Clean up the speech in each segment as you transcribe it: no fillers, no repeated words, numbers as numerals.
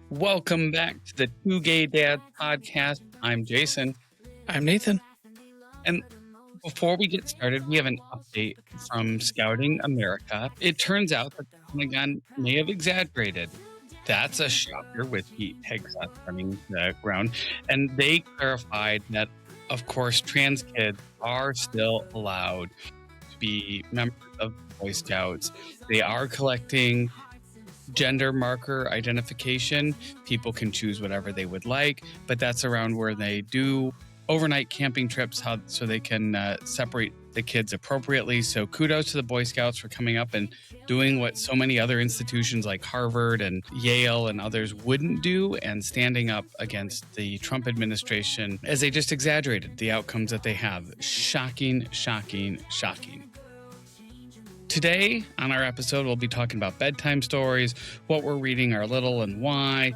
Welcome back to the Two Gay Dads podcast. I'm Jason. I'm Nathan. And before we get started, we have an update from Scouting America. It turns out that the Pentagon may have exaggerated. That's a shocker with Pete Hegseth running the ground. And they clarified that, of course, trans kids are still allowed to be members of the Boy Scouts. They are collecting gender marker identification. People can choose whatever they would like, but that's around where they do overnight camping trips so they can separate the kids appropriately. So kudos to the Boy Scouts for coming up and doing what so many other institutions like Harvard and Yale and others wouldn't do, and standing up against the Trump administration as they just exaggerated the outcomes that they have. Shocking, shocking, shocking. Today on our episode, we'll be talking about bedtime stories, what we're reading, our little and why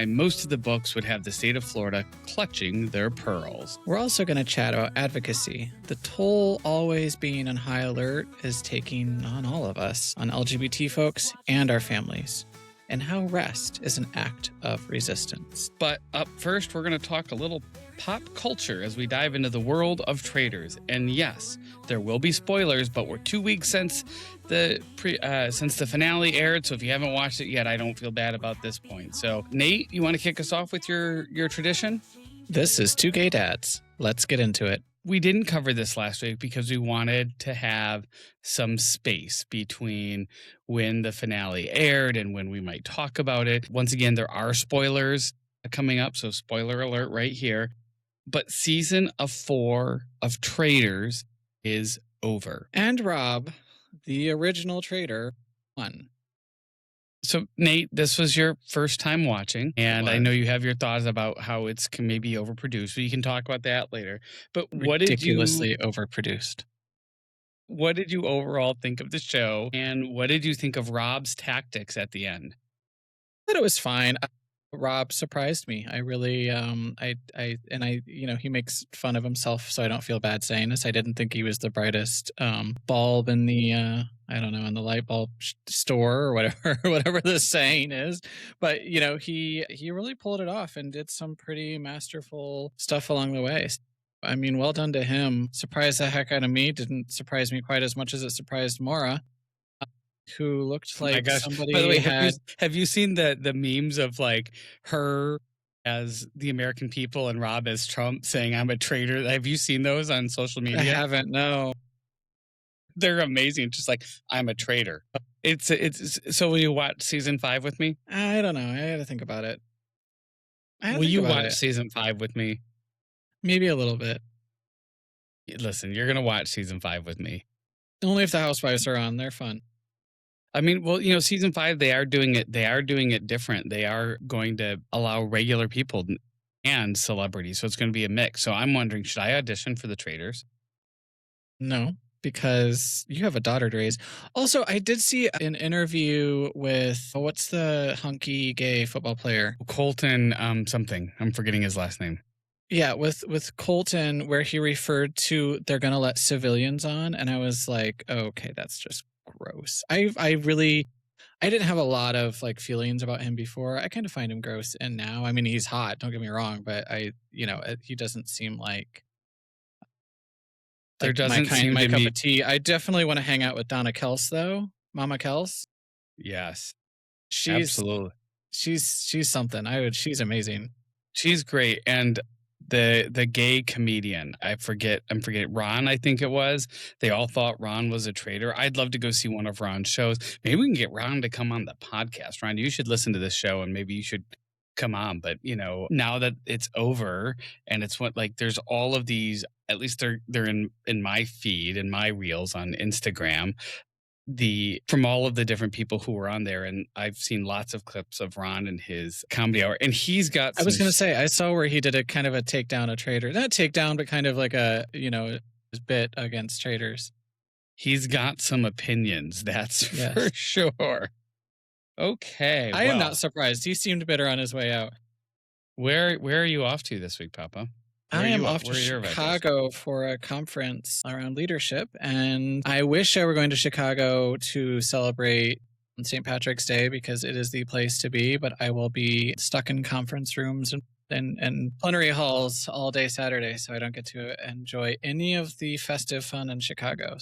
most of the books would have the state of Florida clutching their pearls. We're also going to chat about advocacy. The toll always being on high alert is taking on all of us, on LGBT folks and our families, and how rest is an act of resistance. But up first, we're going to talk a little pop culture as we dive into the world of traitors. And yes, there will be spoilers, but we're 2 weeks since the finale aired. So if you haven't watched it yet, I don't feel bad about this point. So Nate, you want to kick us off with your tradition? This is Two Gay Dads. Let's get into it. We didn't cover this last week because we wanted to have some space between when the finale aired and when we might talk about it. Once again, there are spoilers coming up, so spoiler alert right here. But season 4 of Traitors is over. And Rob, the original traitor, won. So, Nate, this was your first time watching, and I know you have your thoughts about how it's maybe overproduced, but you can talk about that later. But ridiculously overproduced. What did you overall think of the show, and what did you think of Rob's tactics at the end? I thought it was fine. Rob surprised me. I really, he makes fun of himself, so I don't feel bad saying this. I didn't think he was the brightest bulb in the, in the light bulb store or whatever the saying is. But, he really pulled it off and did some pretty masterful stuff along the way. I mean, well done to him. Surprised the heck out of me. Didn't surprise me quite as much as it surprised Maura, who looked like somebody. By the way, have you seen the memes of like her as the American people and Rob as Trump saying I'm a traitor? Have you seen those on social media? I haven't, no. They're amazing. Just like, I'm a traitor. It's so will you watch season 5 with me? I don't know. I had to think about it. Will you watch season 5 with me? Maybe a little bit. Listen, you're going to watch season 5 with me. Only if the housewives are on. They're fun. I mean, well, season 5, they are doing it different. They are going to allow regular people and celebrities. So it's going to be a mix. So I'm wondering, should I audition for the Traitors? No, because you have a daughter to raise. Also, I did see an interview with, what's the hunky gay football player? Colton something. I'm forgetting his last name. Yeah, with Colton, where he referred to they're going to let civilians on. And I was like, oh, okay, that's just gross. I didn't have a lot of like feelings about him before. I kind of find him gross, and now, I mean, he's hot, don't get me wrong, but he doesn't seem like there doesn't seem my to cup be of tea. I definitely want to hang out with Donna Kels though, Mama Kels. Yes, absolutely. She's something. She's amazing. She's great, and the gay comedian, I'm forget Ron, I think it was. They all thought Ron was a traitor. I'd love to go see one of Ron's shows. Maybe we can get Ron to come on the podcast. Ron, you should listen to this show and maybe you should come on. But now that it's over and it's there's all of these, at least they're in my feed, in my reels on Instagram, from all of the different people who were on there, and I've seen lots of clips of Ron and his comedy hour, and he's got. I was going to say, I saw where he did a kind of a takedown of Traitors, not takedown, but kind of like a his bit against Traitors. He's got some opinions, that's for sure. Okay, I am not surprised. He seemed bitter on his way out. Where are you off to this week, Papa? I am off to Chicago for a conference around leadership, and I wish I were going to Chicago to celebrate on St. Patrick's Day because it is the place to be, but I will be stuck in conference rooms and plenary halls all day Saturday, so I don't get to enjoy any of the festive fun in Chicago.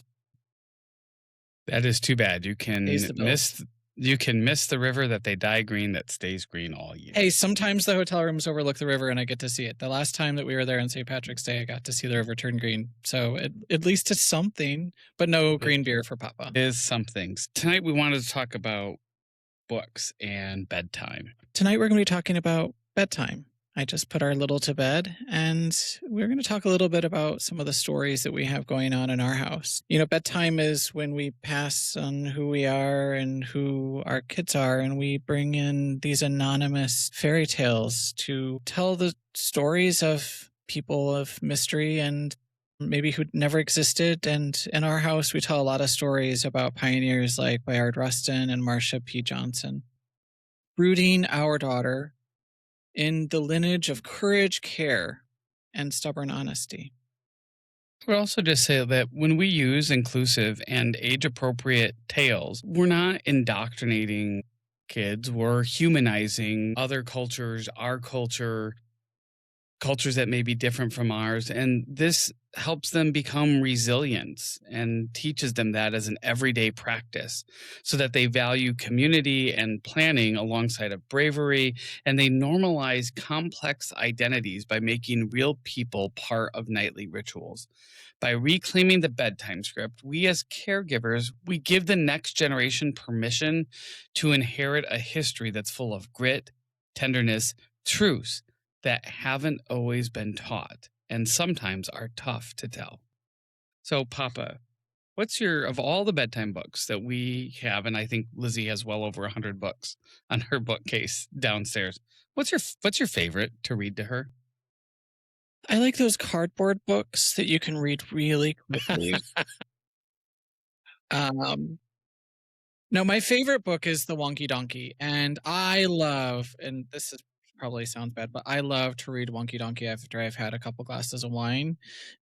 That is too bad. Pays the bills. You can miss the river that they dye green that stays green all year. Hey, sometimes the hotel rooms overlook the river and I get to see it. The last time that we were there on St. Patrick's Day, I got to see the river turn green. So at least it's something, but no It green beer for Papa. is something. Tonight we wanted to talk about books and bedtime. Tonight we're going to be talking about bedtime. I just put our little to bed, and we're going to talk a little bit about some of the stories that we have going on in our house. You know, bedtime is when we pass on who we are and who our kids are, and we bring in these anonymous fairy tales to tell the stories of people of mystery and maybe who never existed. And in our house, we tell a lot of stories about pioneers like Bayard Rustin and Marcia P. Johnson, rooting our daughter in the lineage of courage, care, and stubborn honesty. I would also just say that when we use inclusive and age appropriate tales, we're not indoctrinating kids, we're humanizing other cultures, our culture, cultures that may be different from ours. And this helps them become resilient and teaches them that as an everyday practice so that they value community and planning alongside of bravery. And they normalize complex identities by making real people part of nightly rituals. By reclaiming the bedtime script, we as caregivers, we give the next generation permission to inherit a history that's full of grit, tenderness, truth that haven't always been taught and sometimes are tough to tell. So, Papa, what's your, of all the bedtime books that we have, and I think Lizzie has well over 100 books on her bookcase downstairs, what's your favorite to read to her? I like those cardboard books that you can read really quickly. Um, no, my favorite book is The Wonky Donkey. And I love, and this is probably sounds bad, but I love to read Wonky Donkey after I've had a couple glasses of wine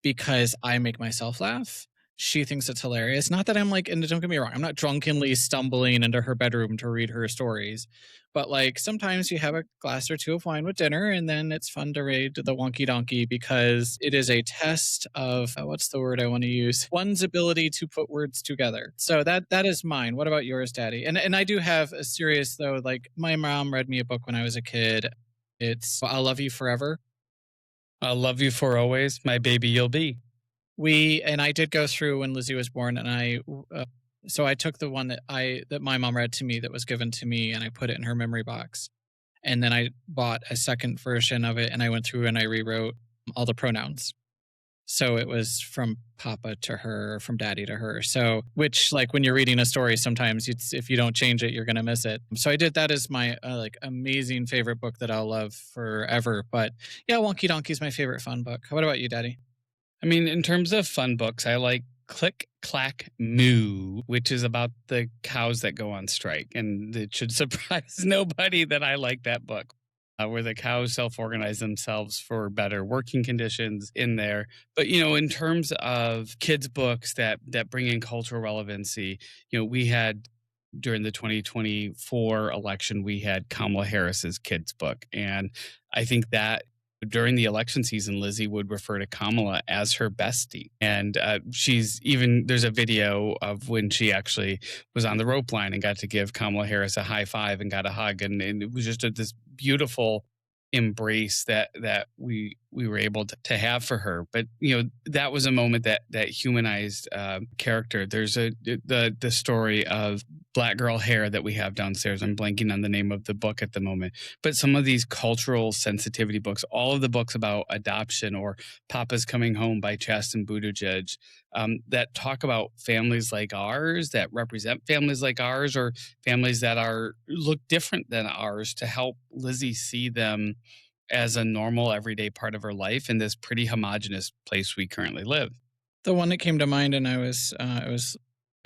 because I make myself laugh. She thinks it's hilarious. Not that I'm like, and don't get me wrong, I'm not drunkenly stumbling into her bedroom to read her stories. But like sometimes you have a glass or two of wine with dinner, and then it's fun to read the Wonky Donkey because it is a test of what's the word I want to use? One's ability to put words together. So that is mine. What about yours, Daddy? And I do have a serious though. Like my mom read me a book when I was a kid. It's I'll Love You Forever. I'll love you for always, my baby you'll be. We and I did go through when Lizzie was born, and so I took the one that my mom read to me that was given to me, and I put it in her memory box, and then I bought a second version of it, and I went through and I rewrote all the pronouns. So it was from Papa to her, from Daddy to her. So which like when you're reading a story, sometimes if you don't change it, you're gonna miss it. So I did that as my like amazing favorite book that I'll love forever. But yeah, Wonky Donkey is my favorite fun book. What about you, Daddy? I mean, in terms of fun books, I like Click Clack Moo, which is about the cows that go on strike. And it should surprise nobody that I like that book, where the cows self organize themselves for better working conditions in there. But, you know, in terms of kids' books that bring in cultural relevancy, you know, we had during the 2024 election, we had Kamala Harris's kids' book. And I think that during the election season, Lizzie would refer to Kamala as her bestie. And she's even, there's a video of when she actually was on the rope line and got to give Kamala Harris a high five and got a hug. And it was just this beautiful embrace that we were able to have for her. But you know, that was a moment that humanized character. There's the story of Black Girl Hair that we have downstairs. I'm blanking on the name of the book at the moment, but some of these cultural sensitivity books, all of the books about adoption or Papa's Coming Home by Chasten Buttigieg, that talk about families like ours, that represent families like ours, or families that are look different than ours, to help Lizzie see them as a normal everyday part of her life in this pretty homogenous place we currently live. The one that came to mind, and I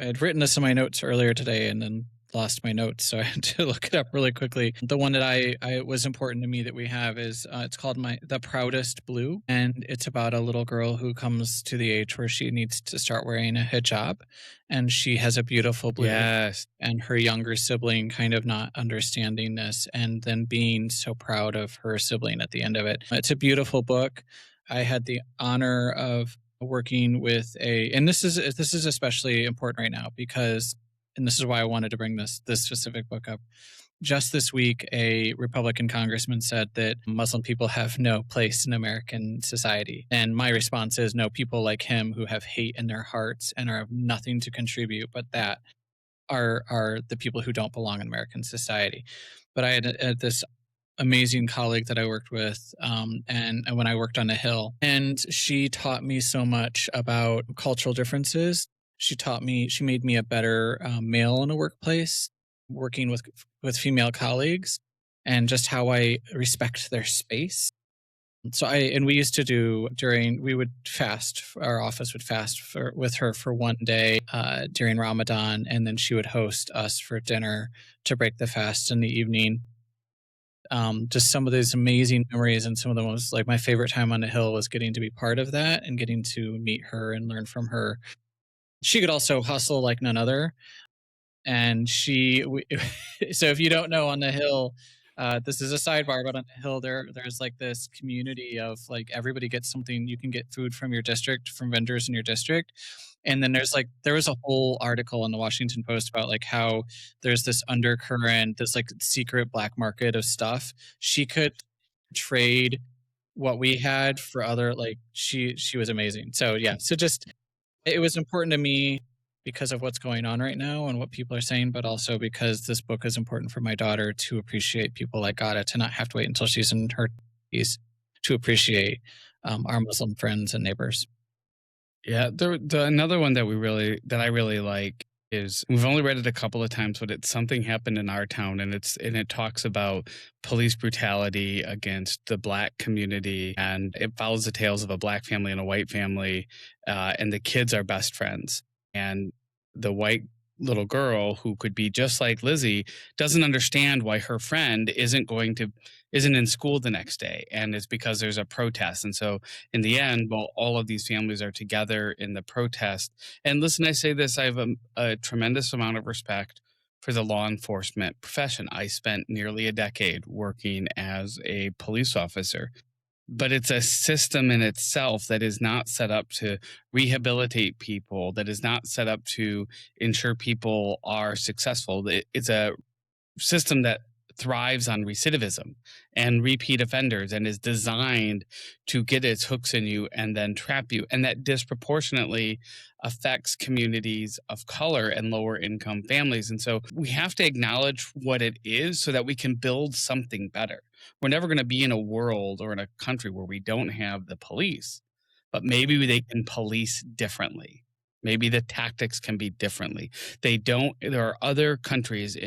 had written this in my notes earlier today, and then lost my notes, so I had to look it up really quickly. The one that I was important to me that we have is it's called The Proudest Blue, and it's about a little girl who comes to the age where she needs to start wearing a hijab, and she has a beautiful blue, Yes. and her younger sibling kind of not understanding this and then being so proud of her sibling at the end of it. It's a beautiful book. I had the honor of working with and this is especially important right now because, and this is why I wanted to bring this specific book up. Just this week, a Republican congressman said that Muslim people have no place in American society. And my response is no, people like him who have hate in their hearts and are nothing to contribute but that are the people who don't belong in American society. But I had this amazing colleague that I worked with, and when I worked on the Hill, and she taught me so much about cultural differences. She made me a better male in a workplace, working with female colleagues, and just how I respect their space. So we used to do we would fast. Our office would fast with her for one day during Ramadan, and then she would host us for dinner to break the fast in the evening. Just some of these amazing memories, and some of the most, like, my favorite time on the Hill was getting to be part of that and getting to meet her and learn from her. She could also hustle like none other, and so if you don't know, on the Hill, this is a sidebar, but on the Hill there's like this community of, like, everybody gets something. You can get food from your district, from vendors in your district, and then there was a whole article in the Washington Post about, like, how there's this undercurrent, this, like, secret black market of stuff. She could trade what we had for other, like, she was amazing. So yeah, so just it was important to me because of what's going on right now and what people are saying, but also because this book is important for my daughter to appreciate people like Gada, to not have to wait until she's in her 20s to appreciate our Muslim friends and neighbors. Yeah, the another one that I really like is, we've only read it a couple of times, but it's Something Happened in Our Town, and it talks about police brutality against the black community, and it follows the tales of a black family and a white family, and the kids are best friends, and the white little girl, who could be just like Lizzie, doesn't understand why her friend isn't in school the next day, and it's because there's a protest. And so in the end, while all of these families are together in the protest, and listen, I say this, I have a tremendous amount of respect for the law enforcement profession. I spent nearly a decade working as a police officer, but it's a system in itself that is not set up to rehabilitate people, that is not set up to ensure people are successful. It's a system that thrives on recidivism and repeat offenders, and is designed to get its hooks in you and then trap you. And that disproportionately affects communities of color and lower income families. And so we have to acknowledge what it is so that we can build something better. We're never going to be in a world or in a country where we don't have the police, but maybe they can police differently. Maybe the tactics can be differently. There are other countries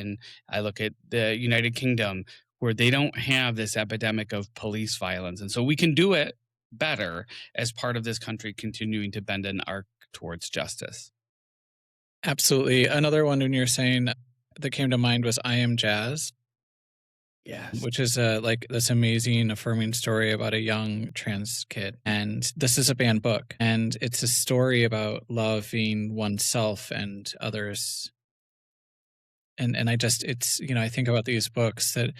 I look at the United Kingdom, where they don't have this epidemic of police violence. And so we can do it better as part of this country continuing to bend an arc towards justice. Absolutely. Another one when you're saying that came to mind was I Am Jazz, Yes. which is like this amazing, affirming story about a young trans kid. And this is a banned book, and it's a story about loving oneself and others. And I just, it's, I think about these books that,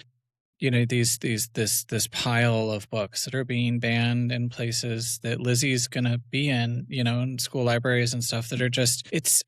this pile of books that are being banned in places that Lizzie's gonna be in school libraries and stuff, that are just, it's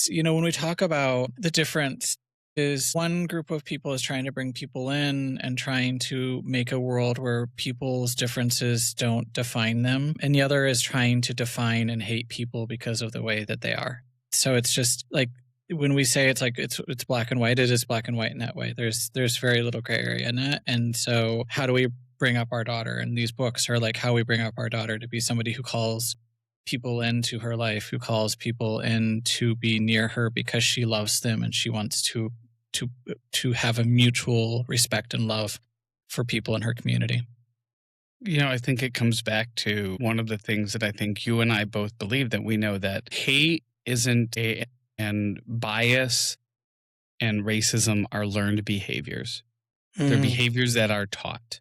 when we talk about the difference, is one group of people is trying to bring people in and trying to make a world where people's differences don't define them, and the other is trying to define and hate people because of the way that they are. So it's just like, when we say it's like it's black and white, it is black and white in that way. There's very little gray area in it. And so how do we bring up our daughter? And these books are like how we bring up our daughter to be somebody who calls people into her life, who calls people in to be near her because she loves them and she wants to have a mutual respect and love for people in her community. I think it comes back to one of the things that I think you and I both believe, that we know that hate isn't and bias and racism are learned behaviors. They're Mm. behaviors that are taught.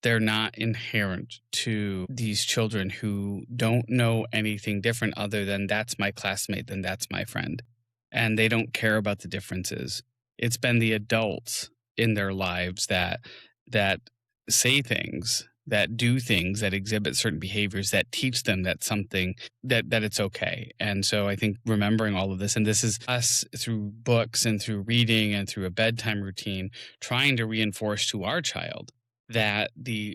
They're not inherent to these children who don't know anything different other than that's my classmate, then that's my friend. And they don't care about the differences. It's been the adults in their lives that say things, that do things, that exhibit certain behaviors, that teach them that something that it's okay. And so I think remembering all of this, and this is us through books and through reading and through a bedtime routine, trying to reinforce to our child that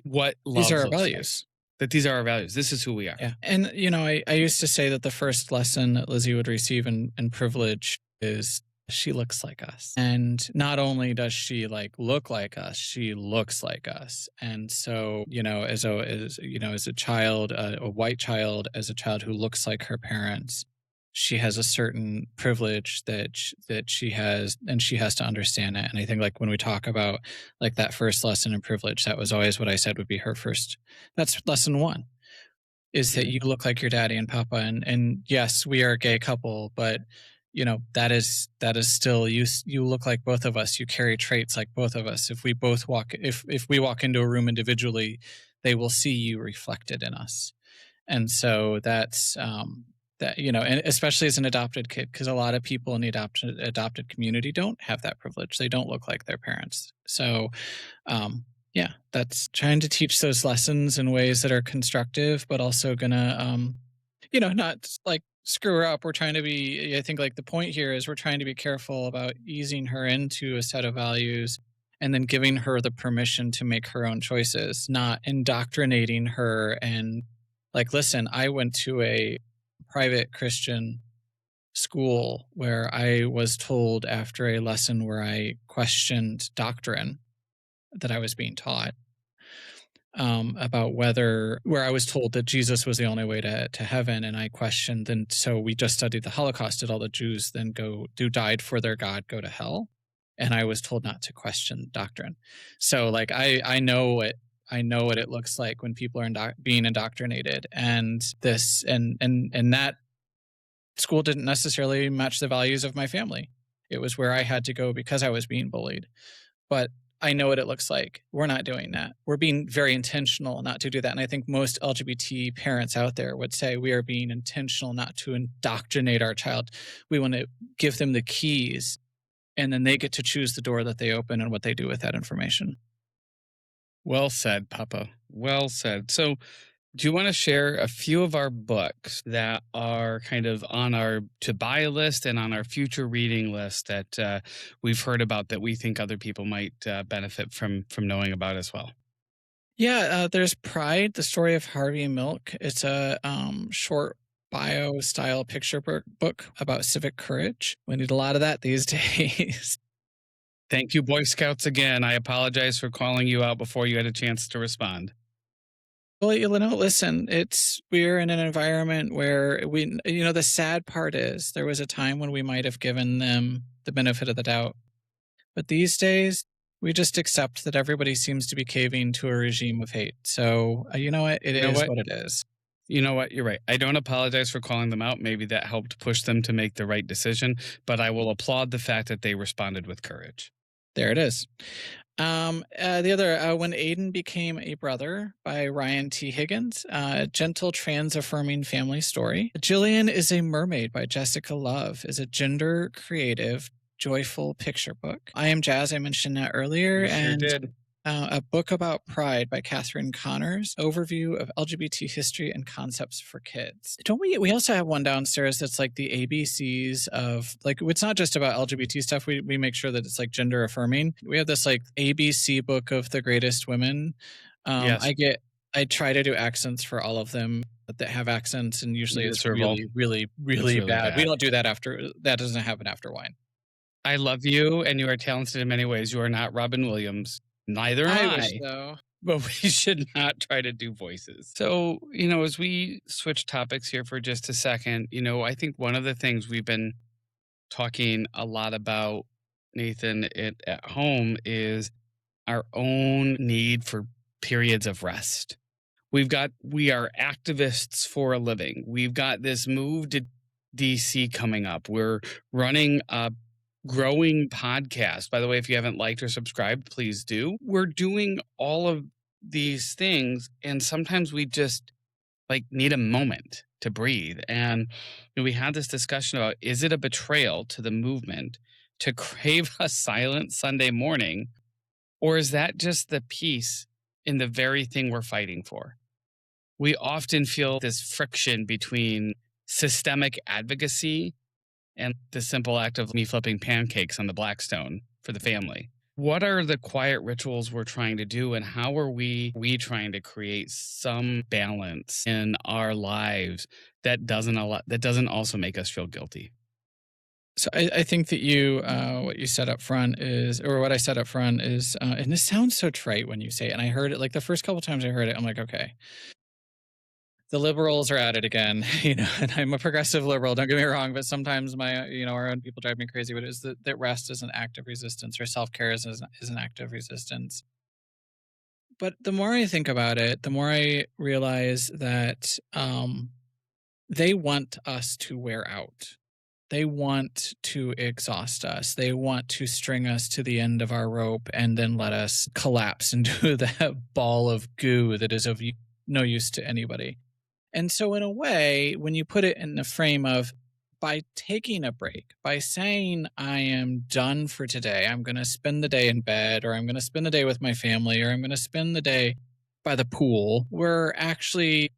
what These are love our looks like, values. that these are our values. This is who we are. Yeah. And, I used to say that the first lesson that Lizzie would receive in privilege is she looks like us. And not only does she like look like us, she looks like us. And so, as a child, a white child, as a child who looks like her parents, she has a certain privilege that she has, and she has to understand it. And I think like when we talk about like that first lesson in privilege, that was always what I said would be her first. That's lesson one, is that Mhm. you look like your daddy and papa, and yes, we are a gay couple, but that is still you look like both of us. You carry traits like both of us. If we walk into a room individually, they will see you reflected in us. And so that's and especially as an adopted kid, because a lot of people in the adopted community don't have that privilege. They don't look like their parents. So yeah, that's trying to teach those lessons in ways that are constructive, but also gonna, not like screw her up. We're trying to be, I think like the point here is we're trying to be careful about easing her into a set of values and then giving her the permission to make her own choices, not indoctrinating her. And like, listen, I went to a private Christian school where I was told after a lesson where I questioned doctrine that I was being taught, about where I was told that Jesus was the only way to heaven, and I questioned. And so we just studied the Holocaust. Did all the Jews then who died for their God go to hell? And I was told not to question doctrine. So like I know what it looks like when people are being indoctrinated, and this and that school didn't necessarily match the values of my family. It was where I had to go because I was being bullied, but I know what it looks like. We're not doing that. We're being very intentional not to do that. And I think most LGBT parents out there would say we are being intentional not to indoctrinate our child. We want to give them the keys, and then they get to choose the door that they open and what they do with that information. Well said, Papa. Well said. So, do you want to share a few of our books that are kind of on our to buy list and on our future reading list that we've heard about that we think other people might benefit from knowing about as well? Yeah, there's Pride, the story of Harvey Milk. It's a short bio style picture book about civic courage. We need a lot of that these days. Thank you, Boy Scouts, again. I apologize for calling you out before you had a chance to respond. Well, listen, we're in an environment where the sad part is there was a time when we might have given them the benefit of the doubt. But these days, we just accept that everybody seems to be caving to a regime of hate. So, you know what? It You know is what? what it is. You know what? You're right. I don't apologize for calling them out. Maybe that helped push them to make the right decision, but I will applaud the fact that they responded with courage. There it is. The other, When Aiden Became a Brother by Ryan T. Higgins, gentle trans affirming family story. Jillian is a Mermaid by Jessica Love is a gender creative, joyful picture book. I Am Jazz, I mentioned that earlier, You sure and did. a book about pride by Catherine Connors, overview of LGBT history and concepts for kids. Don't we also have one downstairs that's like the ABCs of like, it's not just about LGBT stuff. We make sure that it's like gender affirming. We have this like ABC book of the greatest women. Yes. I try to do accents for all of them that have accents, and usually it's Miserable. really, really, It's really really bad. We bad. don't do that after that doesn't happen after wine. I love you, and you are talented in many ways. You are not Robin Williams. Neither am I wish I. so. But we should not try to do voices. So, as we switch topics here for just a second, I think one of the things we've been talking a lot about, Nathan, at home is our own need for periods of rest. We are activists for a living. We've got this move to DC coming up. We're running a growing podcast. By the way, if you haven't liked or subscribed, please do. We're doing all of these things, and sometimes we just like need a moment to breathe. And we had this discussion about, is it a betrayal to the movement to crave a silent Sunday morning, or is that just the peace in the very thing we're fighting for? We often feel this friction between systemic advocacy and the simple act of me flipping pancakes on the Blackstone for the family. What are the quiet rituals we're trying to do, and how are we trying to create some balance in our lives that doesn't also make us feel guilty? So I think that what you said up front is, or what I said up front is, and this sounds so trite when you say it. And I heard it like the first couple times I heard it, I'm like, okay, the liberals are at it again, and I'm a progressive liberal. Don't get me wrong, but sometimes our own people drive me crazy. But it's that rest is an act of resistance, or self care is an act of resistance. But the more I think about it, the more I realize that they want us to wear out. They want to exhaust us. They want to string us to the end of our rope and then let us collapse into that ball of goo that is of no use to anybody. And so, in a way, when you put it in the frame of by taking a break, by saying, I am done for today, I'm going to spend the day in bed, or I'm going to spend the day with my family, or I'm going to spend the day by the pool, we're actually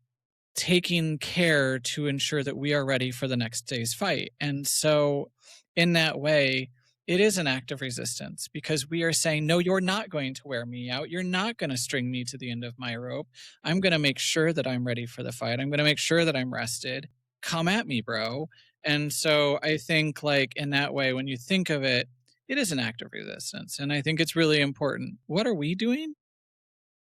taking care to ensure that we are ready for the next day's fight. And so, in that way, it is an act of resistance because we are saying, no, you're not going to wear me out. You're not going to string me to the end of my rope. I'm going to make sure that I'm ready for the fight. I'm going to make sure that I'm rested. Come at me, bro. And so I think, like, in that way, when you think of it, it is an act of resistance. And I think it's really important. What are we doing?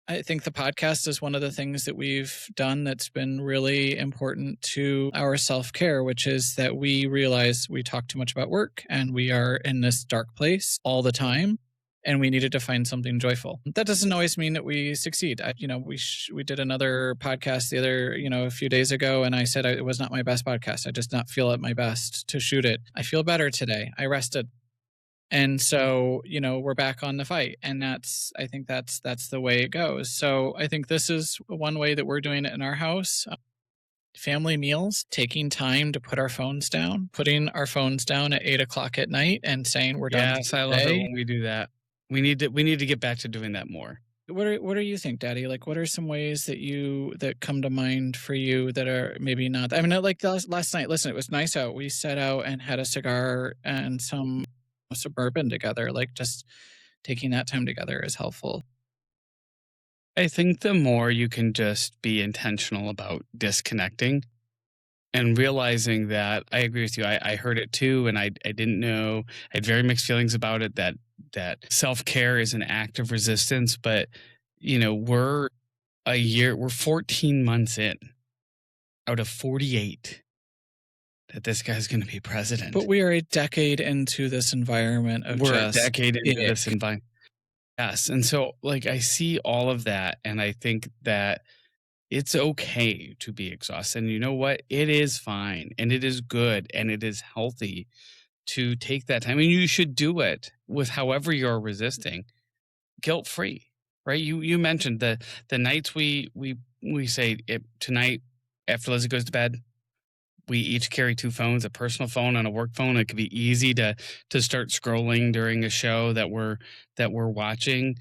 I think the podcast is one of the things that we've done that's been really important to our self care, which is that we realize we talk too much about work and we are in this dark place all the time. And we needed to find something joyful. That doesn't always mean that we succeed. We did another podcast a few days ago, and I said it was not my best podcast. I just not feel at my best to shoot it. I feel better today. I rested. And so, we're back on the fight. And I think that's the way it goes. So I think this is one way that we're doing it in our house. Family meals, taking time to put our phones down, putting our phones down at 8 o'clock at night and saying we're done Yes, for I the love it day. when we do that. We need to get back to doing that more. What do you think, Daddy? Like, what are some ways that come to mind for you that are maybe not? I mean, like last night. Listen, it was nice out. We sat out and had a cigar and some suburban together. Like, just taking that time together is helpful. I think the more you can just be intentional about disconnecting and realizing that, I agree with you. I heard it too, and I didn't know. I had very mixed feelings about it. That self care is an act of resistance, but we're 14 months in out of 48 that this guy's going to be But president. we are a decade into this environment of We're a just decade into ick. this environment. Yes, and so like I see all of that, and I think that it's okay to be exhausted. And you know what? It is fine, and it is good, and it is healthy to take that time. And you should do it with however you're resisting, guilt free, right? You mentioned the nights we say it tonight after Lizzie goes to bed. We each carry two phones, a personal phone and a work phone. It could be easy to start scrolling during a show that we're watching.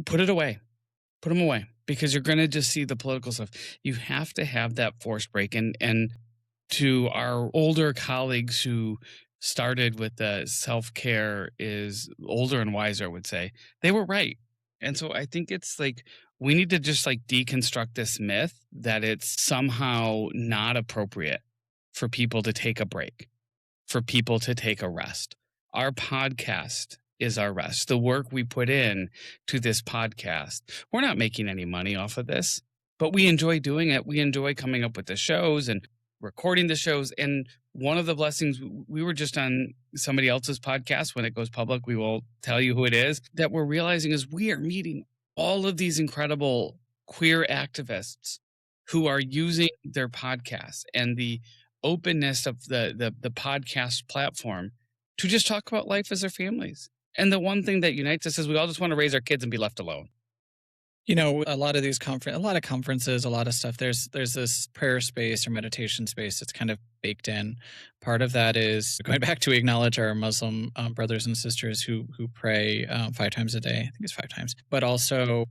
Put it away. Put them away, because you're going to just see the political stuff. You have to have that forced break. And to our older colleagues who started with the self care is older and wiser, I would say they were right. And so I think it's like we need to just like deconstruct this myth that it's somehow not appropriate for people to take a break, for people to take a rest. Our podcast is our rest. The work we put in to this podcast, we're not making any money off of this, but we enjoy doing it. We enjoy coming up with the shows and recording the shows. And one of the blessings, we were just on somebody else's podcast. When it goes public, we will tell you who it is, that we're realizing is we are meeting all of these incredible queer activists who are using their podcasts and the openness of the podcast platform to just talk about life as their families. And the one thing that unites us is we all just want to raise our kids and be left alone. A lot of these a lot of conferences, a lot of stuff. There's this prayer space or meditation space that's kind of baked in. Part of that is going back to acknowledge our Muslim brothers and sisters who pray 5 times a day. I think it's 5 times, but also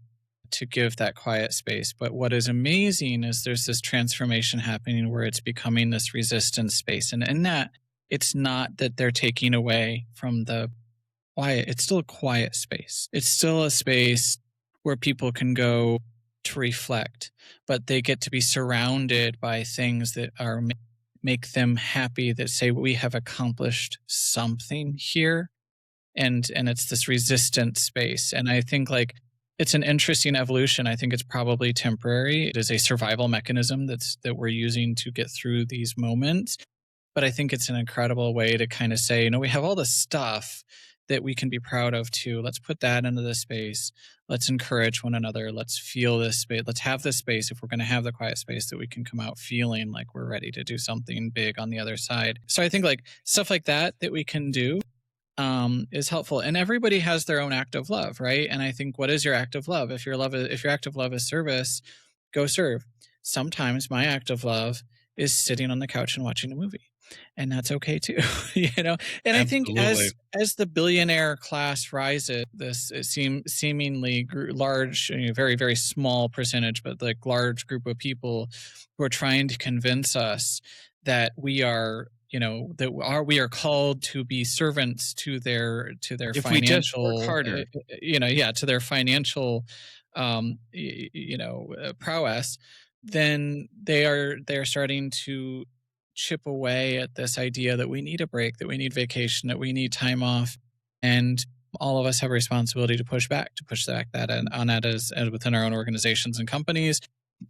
to give that quiet space. But what is amazing is there's this transformation happening where it's becoming this resistance space, and in that, it's not that they're taking away from the quiet. It's still a quiet space. It's still a space where people can go to reflect, but they get to be surrounded by things that are make them happy, that say we have accomplished something here. And it's this resistant space. And I think like it's an interesting evolution. I think it's probably temporary. It is a survival mechanism that we're using to get through these moments. But I think it's an incredible way to kind of say, we have all this stuff that we can be proud of too. Let's put that into this space. Let's encourage one another. Let's feel this space. Let's have this space, if we're going to have the quiet space, that we can come out feeling like we're ready to do something big on the other side. So I think like stuff like that we can do is helpful. And everybody has their own act of love, right? And I think, what is your act of love? If your act of love is service, go serve. Sometimes my act of love is sitting on the couch and watching a movie, and that's okay too. And I think Absolutely. as the billionaire class rises, this seemingly large, very very small percentage, but like large group of people who are trying to convince us that we are, we are called to be servants to their If we just work financial, harder. yeah, to their financial prowess. Then they're starting to chip away at this idea that we need a break, that we need vacation, that we need time off. And all of us have a responsibility to push back that on that as within our own organizations and companies,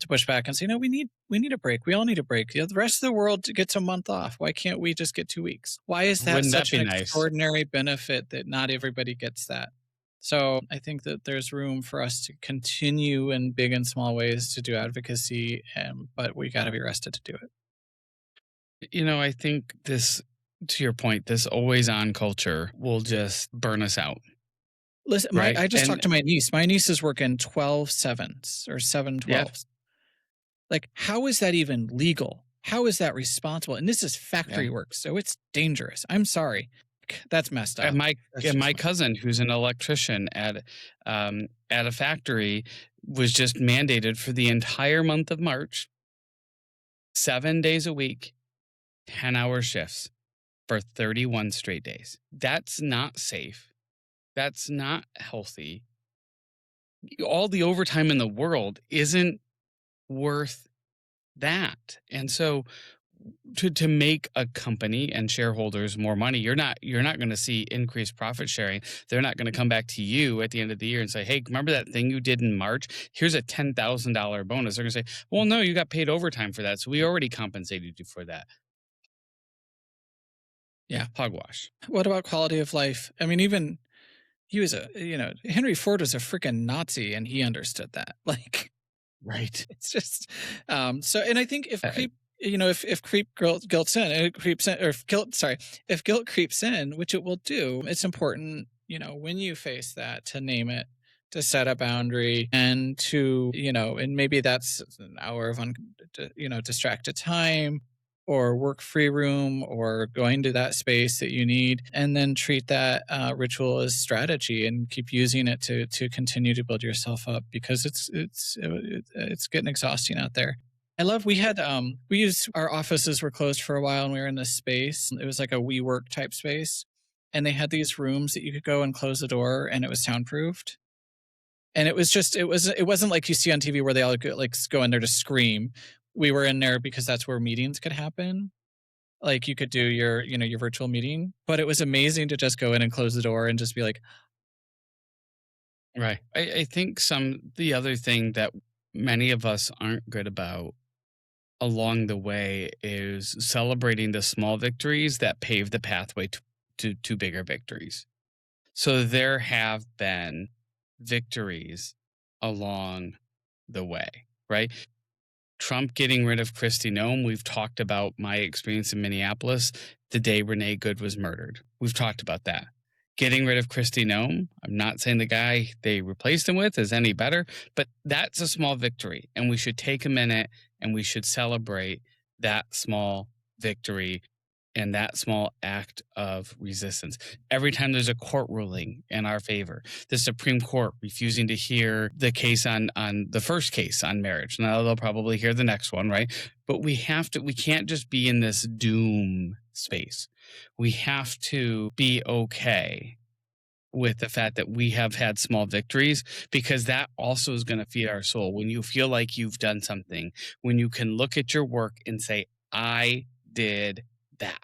to push back and say, no, we need a break. We all need a break. The rest of the world gets a month off. Why can't we just get 2 weeks? Why is that Wouldn't that such be an nice? extraordinary benefit that not everybody gets that? So I think that there's room for us to continue in big and small ways to do advocacy, but we got to be rested to do it. I think this, to your point, this always on culture will just burn us out. Listen, Right. I just And talked to my niece. My niece is working 12/7s or yeah, 7/12s. Like, how is that even legal? How is that responsible? And this is yeah. factory work, so it's dangerous. I'm sorry. That's messed And up. my That's and just my messed up. cousin, who's an electrician at a factory, was just mandated for the entire month of March, 7 days a week, 10-hour shifts for 31 straight days. That's not safe. That's not healthy. All the overtime in the world isn't worth that. And so to make a company and shareholders more money, you're not going to see increased profit sharing. They're not going to come back to you at the end of the year and say, hey, remember that thing you did in March? Here's a $10,000 bonus. They're going to say, well, no, you got paid overtime for that, so we already compensated you for that. Yeah. Hogwash. What about quality of life? I mean, even he was Henry Ford was a freaking Nazi, and he understood that. Like, Right. it's just so. And I think if Uh, creep, if creep guilt's in, it creeps in, or if guilt, sorry, if guilt creeps in, which it will do, it's important, when you face that, to name it, to set a boundary, and to, and maybe that's an hour of distracted time, or work free room, or going to that space that you need, and then treat that ritual as strategy and keep using it to continue to build yourself up, because it's getting exhausting out there. I love we used our offices were closed for a while, and we were in this space. It was like a WeWork type space. And they had these rooms that you could go and close the door, and it was soundproofed. And it wasn't like you see on TV where they all go in there to scream. We were in there because that's where meetings could happen. Like, you could do your virtual meeting, but it was amazing to just go in and close the door and just be like, right. I think the other thing that many of us aren't good about along the way is celebrating the small victories that pave the pathway to bigger victories. So there have been victories along the way, right? Trump getting rid of Kristi Noem. We've talked about my experience in Minneapolis the day Renee Good was murdered. We've talked about that. Getting rid of Kristi Noem, I'm not saying the guy they replaced him with is any better, but that's a small victory. And we should take a minute and we should celebrate that small victory and that small act of resistance. Every time there's a court ruling in our favor, the Supreme Court refusing to hear the case on the first case on marriage. Now they'll probably hear the next one, right? But we can't just be in this doom space. We have to be okay with the fact that we have had small victories, because that also is going to feed our soul. When you feel like you've done something, when you can look at your work and say, I did that.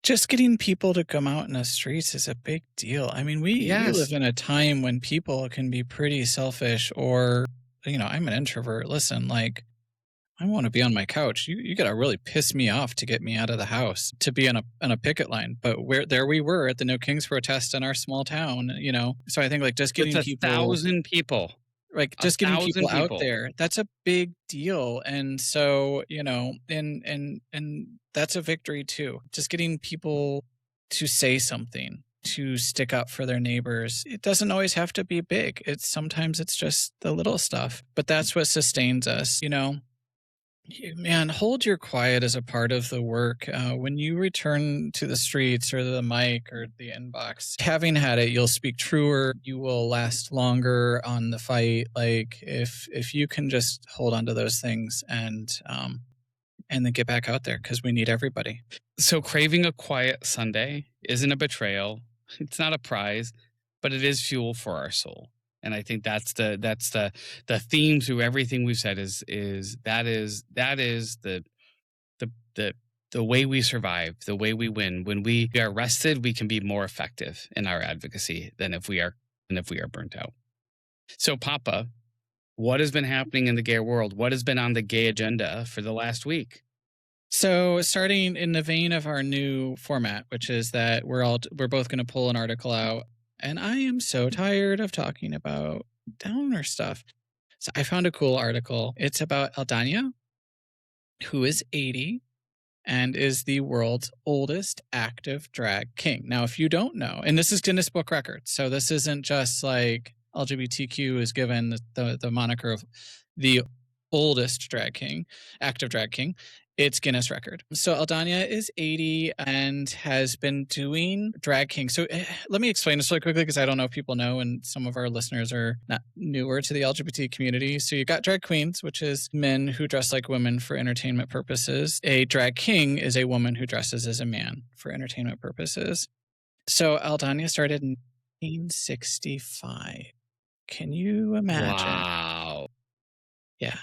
Just getting people to come out in the streets is a big deal. I mean, we Yes. live in a time when people can be pretty selfish, or, I'm an introvert. Listen, like, I want to be on my couch. You got to really piss me off to get me out of the house to be on a picket line. But there we were at the No Kings protest in our small town, So I think like just With getting people 1,000 people. like A just getting people thousand out people. there, that's a big deal. And so, and that's a victory too. Just getting people to say something, to stick up for their neighbors. It doesn't always have to be big. Sometimes it's just the little stuff, but that's what sustains us, Man, hold your quiet as a part of the work. When you return to the streets or the mic or the inbox, having had it, you'll speak truer. You will last longer on the fight. Like if you can just hold on to those things and then get back out there, because we need everybody. So craving a quiet Sunday isn't a betrayal. It's not a prize, but it is fuel for our soul. And I think that's the theme through everything we've said is the the the way we survive, the way we win. When we are rested, we can be more effective in our advocacy than if we are burnt out. So Papa, what has been happening in the gay world? What has been on the gay agenda for the last week? So, starting in the vein of our new format, which is that we're both going to pull an article out, and I am so tired of talking about downer stuff. So, I found a cool article. It's about Aldana, who is 80 and is the world's oldest active drag king. Now, if you don't know, and this is Guinness Book Records, so this isn't just like LGBTQ is given the moniker of the oldest active drag king. It's Guinness record. So Aldana is 80 and has been doing drag king. So let me explain this really quickly, because I don't know if people know, and some of our listeners are not newer to the LGBT community. So you got drag queens, which is men who dress like women for entertainment purposes. A drag king is a woman who dresses as a man for entertainment purposes. So Aldana started in 1965. Can you imagine? Wow. Yeah. Wow.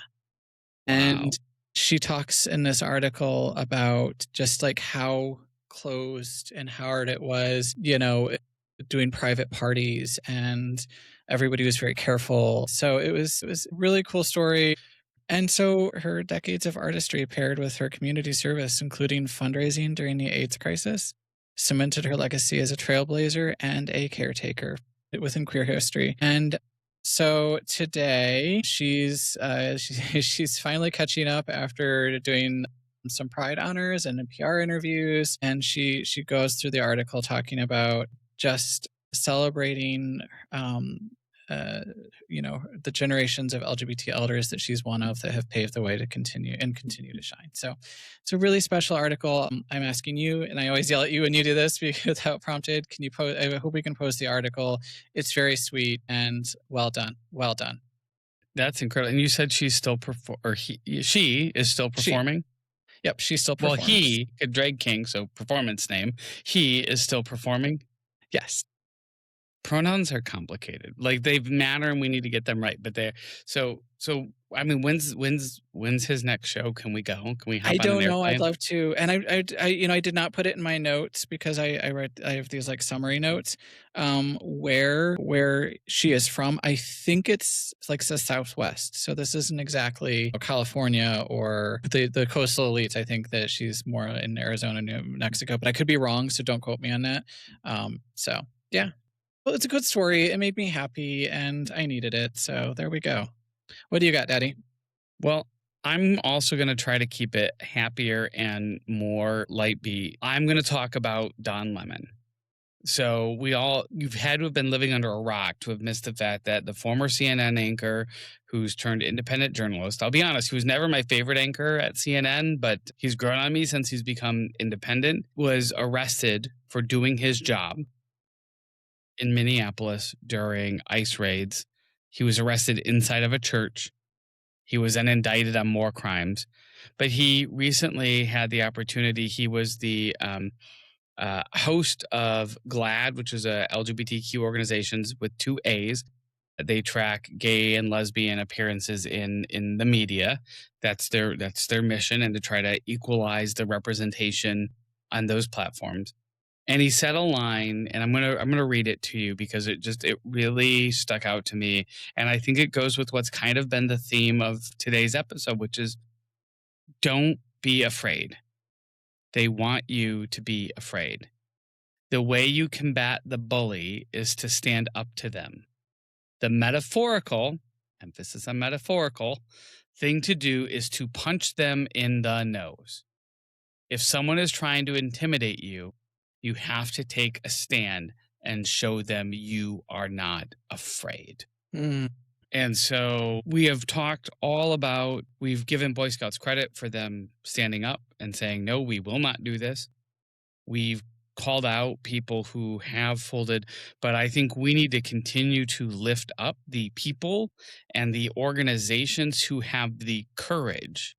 And she talks in this article about just like how closed and hard it was, doing private parties, and everybody was very careful. So it was a really cool story. And so her decades of artistry paired with her community service, including fundraising during the AIDS crisis, cemented her legacy as a trailblazer and a caretaker within queer history. And so today she's finally catching up after doing some Pride honors and PR interviews, and she goes through the article talking about just celebrating the generations of LGBT elders that she's one of that have paved the way to continue to shine. So it's a really special article. I'm asking you, and I always yell at you when you do this without prompted. Can you post? I hope we can post the article. It's very sweet and well done. Well done. That's incredible. And you said she's still she is still performing? Yep, she still performs. Well, he, a drag king, so performance name, he is still performing? Yes. Pronouns are complicated. Like, they matter and we need to get them right. But they're so I mean, when's his next show? Can we go? Can we hop I on an don't know. airplane? I'd love to. And I did not put it in my notes, because I have these like summary notes, where she is from. I think it's like the Southwest. So this isn't exactly California or the coastal elites. I think that she's more in Arizona, New Mexico, but I could be wrong. So don't quote me on that. So yeah. Well, it's a good story. It made me happy and I needed it. So there we go. What do you got, Daddy? Well, I'm also going to try to keep it happier and more light beat. I'm going to talk about Don Lemon. So you've had to have been living under a rock to have missed the fact that the former CNN anchor who's turned independent journalist, I'll be honest, he was never my favorite anchor at CNN, but he's grown on me since he's become independent, was arrested for doing his job in Minneapolis during ICE raids. He was arrested inside of a church. He was then indicted on more crimes. But he recently had the opportunity. He was the host of GLAAD, which is a LGBTQ organizations with two A's. They track gay and lesbian appearances in the media. That's their mission, and to try to equalize the representation on those platforms. And he said a line, and I'm gonna read it to you because it really stuck out to me, and I think it goes with what's kind of been the theme of today's episode, which is don't be afraid. They want you to be afraid. The way you combat the bully is to stand up to them. The metaphorical, emphasis on metaphorical, thing to do is to punch them in the nose. If someone is trying to intimidate you, you have to take a stand and show them you are not afraid. Mm. And so we have talked all about, we've given Boy Scouts credit for them standing up and saying, no, we will not do this. We've called out people who have folded, but I think we need to continue to lift up the people and the organizations who have the courage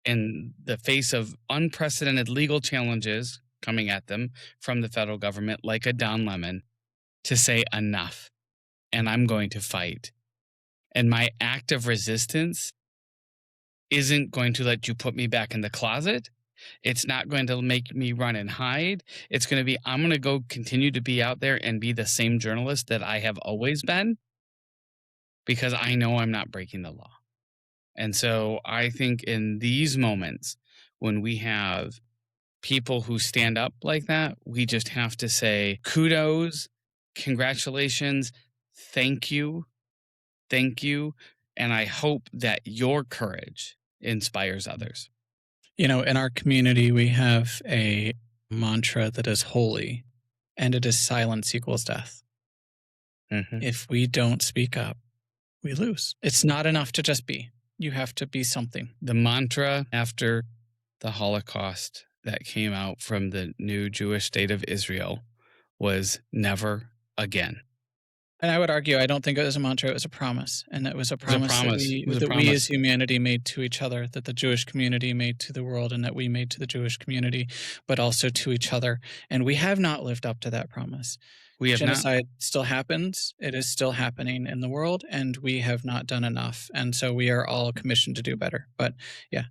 in the face of unprecedented legal challenges coming at them from the federal government, like a Don Lemon, to say enough, and I'm going to fight. And my act of resistance isn't going to let you put me back in the closet. It's not going to make me run and hide. It's going to be, I'm going to go continue to be out there and be the same journalist that I have always been because I know I'm not breaking the law. And so I think in these moments when we have people who stand up like that, we just have to say kudos, congratulations, thank you, thank you. And I hope that your courage inspires others. You know, in our community, we have a mantra that is holy, and it is silence equals death. Mhm. If we don't speak up, we lose. It's not enough to just be. You have to be something. The mantra after the Holocaust that came out from the new Jewish state of Israel was never again. And I would argue, I don't think it was a mantra, it was a promise. And it was a It was a promise that promise. It was a we as promise. humanity made to each other, that the Jewish community made to the world, and that we made to the Jewish community, but also to each other. And we have not lived up to that promise. We have not. Genocide still happens. It is still happening in the world, and we have not done enough. And so we are all commissioned to do better. But yeah.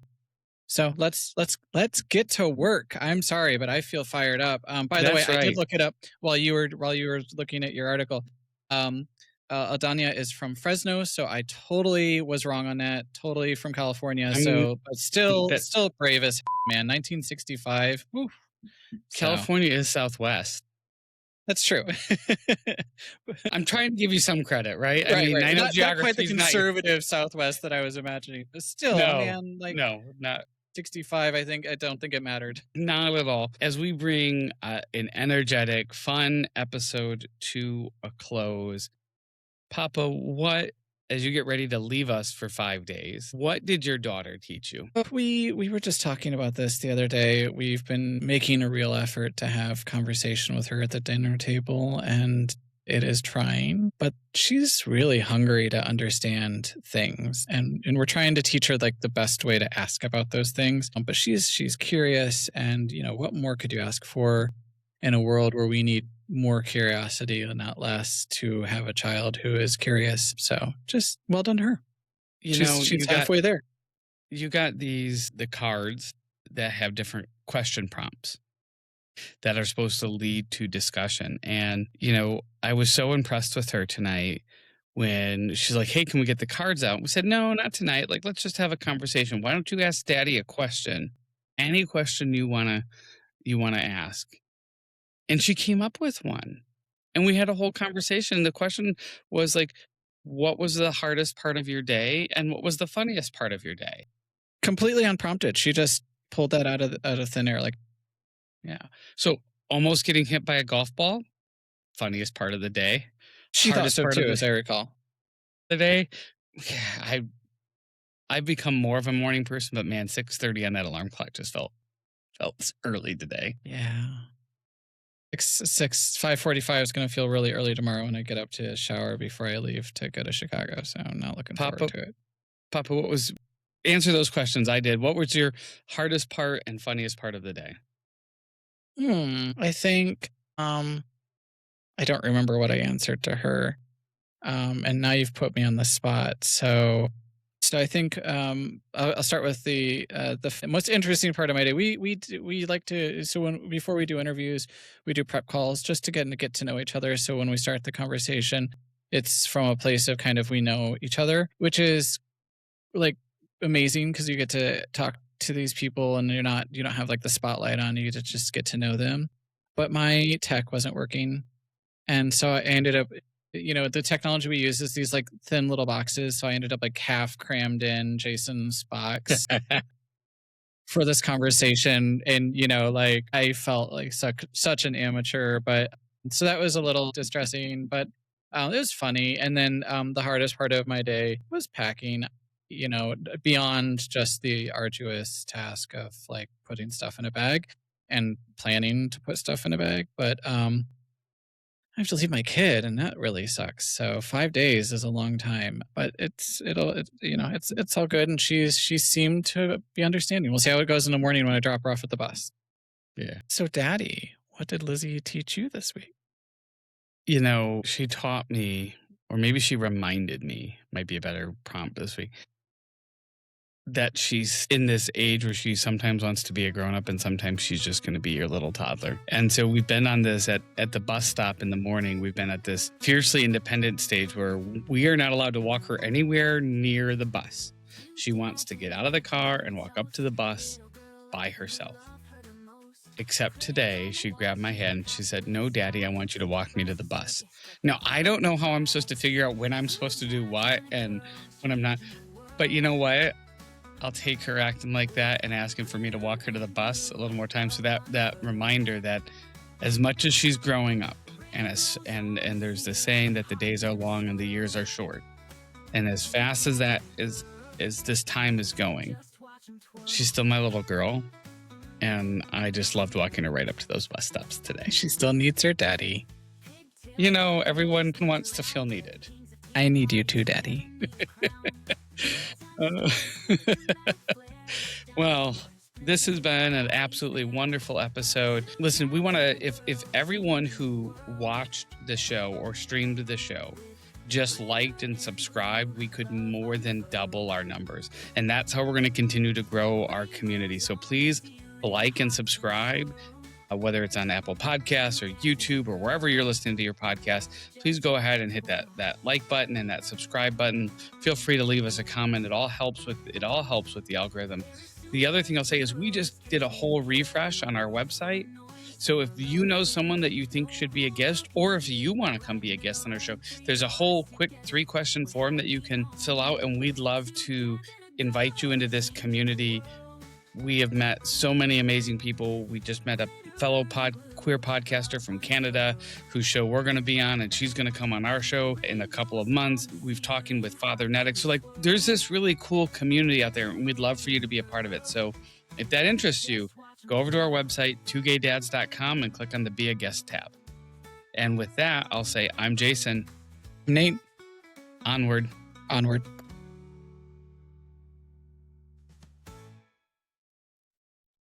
So let's get to work. I'm sorry, but I feel fired up. By the way, That's I right. did look it up while you were looking at your article. Aldania is from Fresno, so I totally was wrong on that. Totally from California, I mean, so but still that- still brave as man. 1965. Woo. So, California is Southwest. that's true. I'm trying to give you some credit, right? I Right, mean, right. I know Not geography quite the is not your- conservative Southwest that I was imagining, but still, No, man, like no, not 65. I don't think it mattered. not at all. As we bring an energetic, fun episode to a close, Papa, as you get ready to leave us for 5 days, what did your daughter teach you? We were just talking about this the other day. We've been making a real effort to have conversation with her at the dinner table, and it is trying, but she's really hungry to understand things, and we're trying to teach her like the best way to ask about those things. But she's curious, and you know, what more could you ask for in a world where we need more curiosity and not less to have a child who is curious? So just well done to her. She's halfway there. You got the cards that have different question prompts that are supposed to lead to discussion. And, you know, I was so impressed with her tonight when she's like, hey, can we get the cards out? We said, no, not tonight. Like, let's just have a conversation. Why don't you ask Daddy a question? Any question you wanna ask. And she came up with one. And we had a whole conversation. The question was like, What was the hardest part of your day, and what was the funniest part of your day? Completely unprompted. She just pulled that out of thin air. Like, Yeah. So almost getting hit by a golf ball, funniest part of the day. she thought Hardest so part of too, as I recall. the day. Yeah, I've become more of a morning person, but man, 6:30 on that alarm clock just felt early today. Yeah. 5:45 is going to feel really early tomorrow when I get up to shower before I leave to go to Chicago. So I'm not looking forward Papa, to it. Papa, what was answer those questions I did. What was your hardest part and funniest part of the day? I think I don't remember what I answered to her. And now you've put me on the spot. So I think I'll start with the most interesting part of my day. We like to, so when before we do interviews, we do prep calls just to get to know each other. So when we start the conversation, it's from a place of kind of we know each other, which is like amazing because you get to talk to these people and you don't have like the spotlight on you to just get to know them. But my tech wasn't working, and so I ended up, the technology we use is these like thin little boxes. So I ended up like half crammed in Jason's box for this conversation. And, like I felt like such an amateur, but so that was a little distressing, but it was funny. And then the hardest part of my day was packing, beyond just the arduous task of like putting stuff in a bag and planning to put stuff in a bag. But I have to leave my kid, and that really sucks. So 5 days is a long time, but it's all good. And she seemed to be understanding. We'll see how it goes in the morning when I drop her off at the bus. Yeah. So, Daddy, what did Lizzie teach you this week? She taught me, or maybe she reminded me, might be a better prompt this week, that she's in this age where she sometimes wants to be a grown up and sometimes she's just going to be your little toddler. And so we've been on this at the bus stop in the morning. We've been at this fiercely independent stage where we are not allowed to walk her anywhere near the bus. She wants to get out of the car and walk up to the bus by herself. Except today, she grabbed my hand and she said, "No, Daddy, I want you to walk me to the bus." Now, I don't know how I'm supposed to figure out when I'm supposed to do what and when I'm not. But you know what? I'll take her acting like that and asking for me to walk her to the bus a little more time. So that reminder that as much as she's growing up, and there's the saying that the days are long and the years are short, and as fast as that is as this time is going, she's still my little girl, and I just loved walking her right up to those bus stops today. She still needs her daddy. Everyone wants to feel needed. I need you too, Daddy. Well, this has been an absolutely wonderful episode. Listen, we want to, if everyone who watched the show or streamed the show just liked and subscribed, we could more than double our numbers. And that's how we're going to continue to grow our community. So please like and subscribe. Whether it's on Apple Podcasts or YouTube or wherever you're listening to your podcast, please go ahead and hit that like button and that subscribe button. Feel free to leave us a comment. It all helps with the algorithm. The other thing I'll say is we just did a whole refresh on our website. So if you know someone that you think should be a guest, or if you want to come be a guest on our show, there's a whole quick 3-question form that you can fill out, and we'd love to invite you into this community. We have met so many amazing people. We just met a fellow queer podcaster from Canada whose show we're going to be on, and she's going to come on our show in a couple of months. We've talking with Father Nedic. So there's this really cool community out there, and we'd love for you to be a part of it. So if that interests you, go over to our website, twogaydads.com, and click on the Be a Guest tab. And with that, I'll say, I'm Jason. Nate. Onward. Onward.